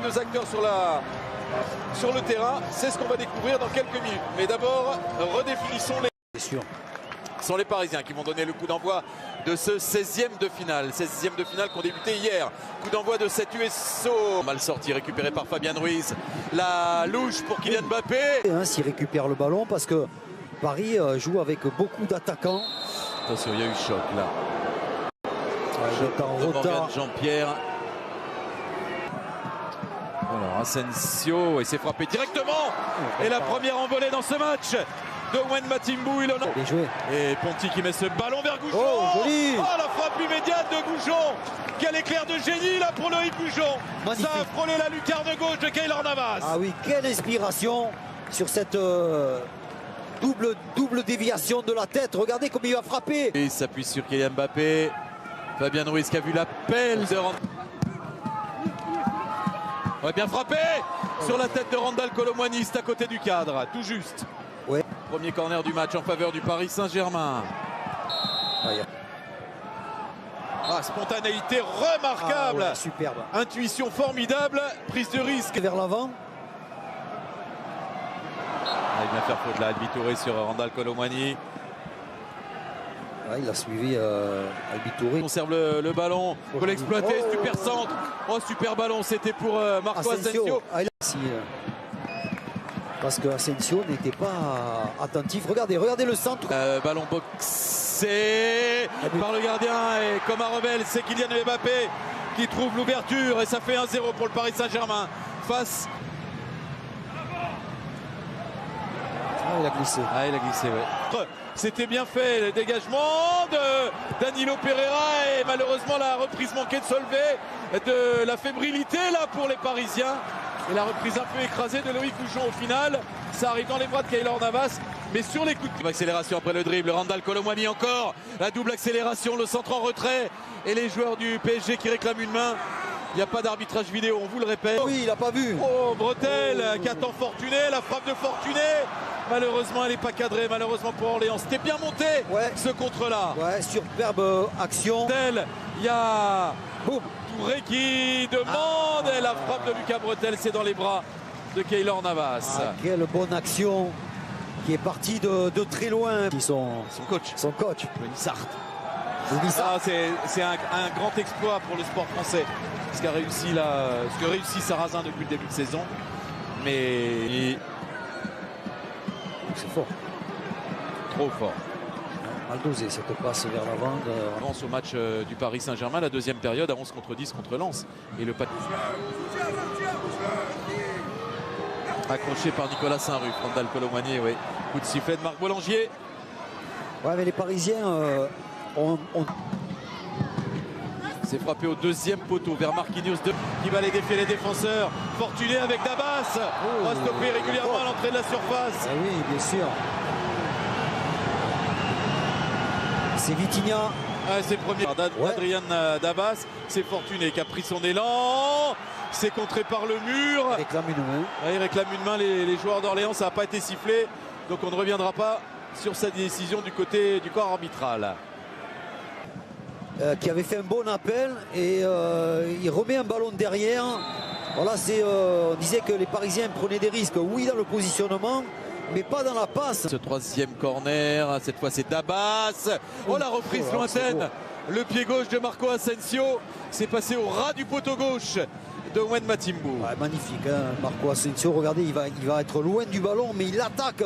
deux acteurs sur le terrain. C'est ce qu'on va découvrir dans quelques minutes. Mais d'abord, redéfinissons les... C'est sûr. Ce sont les Parisiens qui vont donner le coup d'envoi de ce 16e de finale. 16e de finale qui ont débuté hier. Coup d'envoi de cette USO. Mal sorti, récupéré par Fabien Ruiz. La louche pour Kylian Mbappé. S'il récupère le ballon parce que Paris joue avec beaucoup d'attaquants. Attention, il y a eu choc là. En retard. Jean-Pierre. Alors Asensio, et s'est frappé directement. Et la première envolée dans ce match de Wayne Matimbu, il en a. Bien joué. Et Ponty qui met ce ballon vers Goujon. Oh, joli. Oh, la frappe immédiate de Goujon. Quel éclair de génie là pour Loïc Goujon. Magnifique. Ça a frôlé la lucarne gauche de Keylor Navas. Ah oui, quelle inspiration sur cette double déviation de la tête. Regardez comme il va frapper. Et il s'appuie sur Kylian Mbappé. Fabien Ruiz qui a vu l'appel de Randal. Ouais, bien frappé sur la tête de Randal Colomwani, à côté du cadre, tout juste. Ouais. Premier corner du match en faveur du Paris Saint-Germain. Ah, spontanéité remarquable. Ah ouais, superbe. Intuition formidable, prise de risque. Vers l'avant. Ah, il vient faire faute là, Albi Touré sur Randal Colomwani. Ouais, il a suivi Albi Touré. Il conserve le ballon, il faut l'exploiter, super centre. Oh, super ballon, c'était pour Marco Asensio. Ah, parce que Asensio n'était pas attentif. Regardez le centre. Ballon boxé par le gardien et comme un rebelle, c'est Kylian Mbappé qui trouve l'ouverture et ça fait 1-0 pour le Paris Saint-Germain face. Ah, il a glissé. Ah, il a glissé, ouais. C'était bien fait, le dégagement de Danilo Pereira et malheureusement la reprise manquée de Solvay, de la fébrilité là pour les Parisiens. Et la reprise un peu écrasée de Loïc Goujon au final. Ça arrive dans les bras de Keylor Navas, mais sur les coups de accélération après le dribble, Randal Colomwani encore, la double accélération, le centre en retrait et les joueurs du PSG qui réclament une main. Il n'y a pas d'arbitrage vidéo, on vous le répète. Oui, il n'a pas vu. Oh, Bretel qui attend Fortuné, la frappe de Fortuné. Malheureusement, elle n'est pas cadrée, malheureusement pour Orléans. C'était bien monté, ouais. Ce contre-là. Ouais, superbe action. Il y a Boum. Touré qui demande. Et la frappe de Lucas Bretel, c'est dans les bras de Keylor Navas. Ah, quelle bonne action qui est partie de très loin. Son coach. Le Nissart. Ah, c'est un grand exploit pour le sport français. Ce que réussit Sarrazin depuis le début de saison. Mais c'est fort. Trop fort. Mal dosé cette passe vers l'avant. Avance au match du Paris Saint-Germain, la deuxième période à 11 contre 10 contre Lens. Et le accroché par Nicolas Saint-Ruf, Randal Colomwani, oui. Coup de sifflet de Marc Bollangier. Ouais, mais les Parisiens ont... C'est frappé au deuxième poteau vers Marquinhos qui va aller défier les défenseurs. Fortuné avec Dabas. On va stopper régulièrement à l'entrée de la surface. Ah oui, bien sûr. C'est Vitinha. Ah, c'est le premier. Adrien Dabas. C'est Fortuné qui a pris son élan. C'est contré par le mur. Il réclame une main. Ah, il réclame une main, les joueurs d'Orléans. Ça n'a pas été sifflé. Donc on ne reviendra pas sur sa décision du côté du corps arbitral. Qui avait fait un bon appel et il remet un ballon derrière. Voilà, on disait que les Parisiens prenaient des risques, oui, dans le positionnement, mais pas dans la passe. Ce troisième corner, cette fois c'est Dabas. Oh, la reprise lointaine. Le pied gauche de Marco Asensio. C'est passé au ras du poteau gauche de Wayne Matimbu. Ouais, magnifique, hein, Marco Asensio. Regardez, il va être loin du ballon, mais il attaque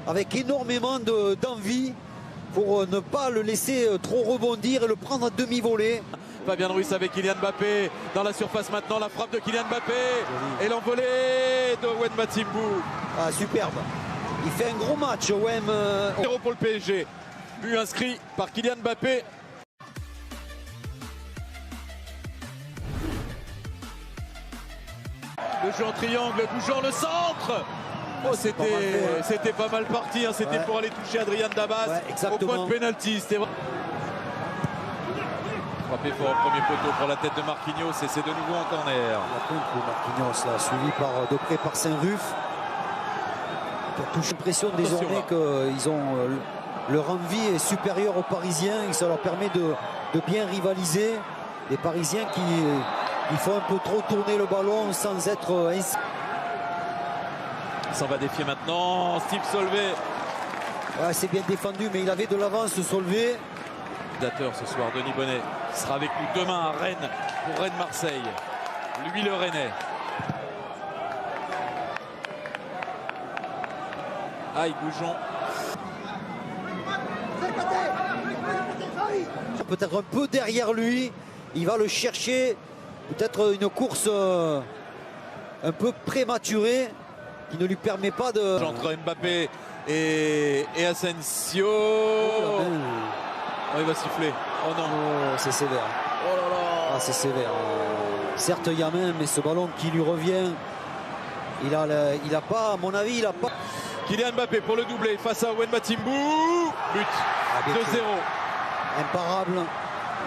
avec énormément d'envie. Pour ne pas le laisser trop rebondir et le prendre à demi-volée. Fabien Ruiz avec Kylian Mbappé dans la surface maintenant, la frappe de Kylian Mbappé et l'envolée de Wayne Matimbu. Ah, superbe. Il fait un gros match, Wayne. 0 pour le PSG. But inscrit par Kylian Mbappé. Le jeu en triangle, bougeant le centre. Oh, c'était pas mal parti, hein. C'était pour aller toucher Adrien Dabas au point de pénalty. Frappé fort au premier poteau pour la tête de Marquinhos et c'est de nouveau un corner. La pompe de Marquinhos là, suivi de près par Saint-Ruf. Touche l'impression désormais qu'ils ont leur envie est supérieure aux Parisiens et ça leur permet de bien rivaliser. Les Parisiens Il faut un peu trop tourner le ballon sans être ainsi. S'en va défier maintenant Steve Solvay. Ouais, c'est bien défendu, mais il avait de l'avance Solvay. Dateur ce soir, Denis Bonnet sera avec nous demain à Rennes pour Rennes-Marseille. Lui le Rennais. Aïe, Goujon. Peut-être un peu derrière lui. Il va le chercher. Peut-être une course un peu prématurée qui ne lui permet pas de... Entre Mbappé et Asensio. Oh, il va siffler. Oh non. Oh, c'est sévère. Oh là là. Ah, c'est sévère. Certes, il y a main, mais ce ballon qui lui revient, il a pas, à mon avis, il a pas. Kylian Mbappé pour le doublé face à Wenma Timbou. But. 2-0. Imparable.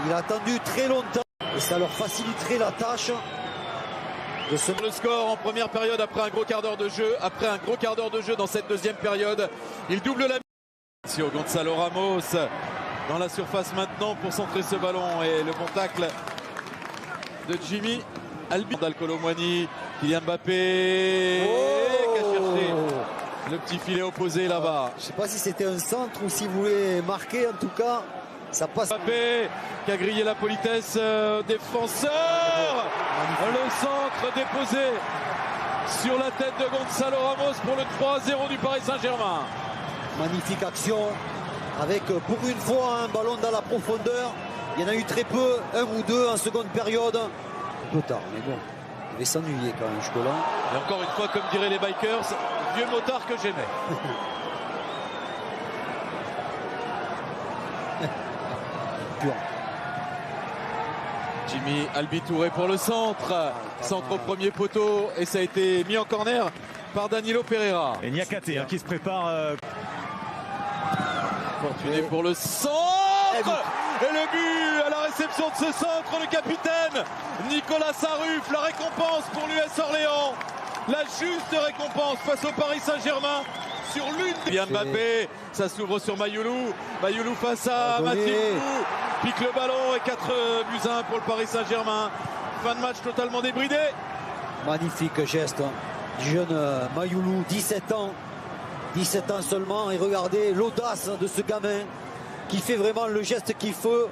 Il a attendu très longtemps et ça leur faciliterait la tâche. Le score en première période après un gros quart d'heure de jeu. Après un gros quart d'heure de jeu dans cette deuxième période. Il double la mise. Gonzalo Ramos dans la surface maintenant pour centrer ce ballon. Et le bon tacle de Jimmy Albi. D'Alcolo Moigny. Kylian Mbappé qui a cherché le petit filet opposé là-bas. Je ne sais pas si c'était un centre ou s'il voulait marquer. En tout cas, ça passe. Mbappé qui a grillé la politesse défenseur. Le centre déposé sur la tête de Gonzalo Ramos pour le 3-0 du Paris Saint-Germain. Magnifique action avec pour une fois un ballon dans la profondeur. Il y en a eu très peu, un ou deux en seconde période. Un peu tard, mais bon, il va s'ennuyer quand même jusque-là. Et encore une fois, comme diraient les bikers, vieux motard que j'aimais. Pur. Jimmy Albi Touré pour le centre. Centre au premier poteau et ça a été mis en corner par Danilo Pereira. Et Niakate qui se prépare. Fortuné pour le centre. Et le but à la réception de ce centre, le capitaine Nicolas Sarruf. La récompense pour l'US Orléans. La juste récompense face au Paris Saint-Germain. Sur l'une des... Mbappé, ça s'ouvre sur Mayoulou. Mayoulou face à Mathilou. Pique le ballon et 4-1 pour le Paris Saint-Germain. Fin de match totalement débridé. Magnifique geste du jeune Mayoulou, 17 ans. 17 ans seulement. Et regardez l'audace de ce gamin qui fait vraiment le geste qu'il faut.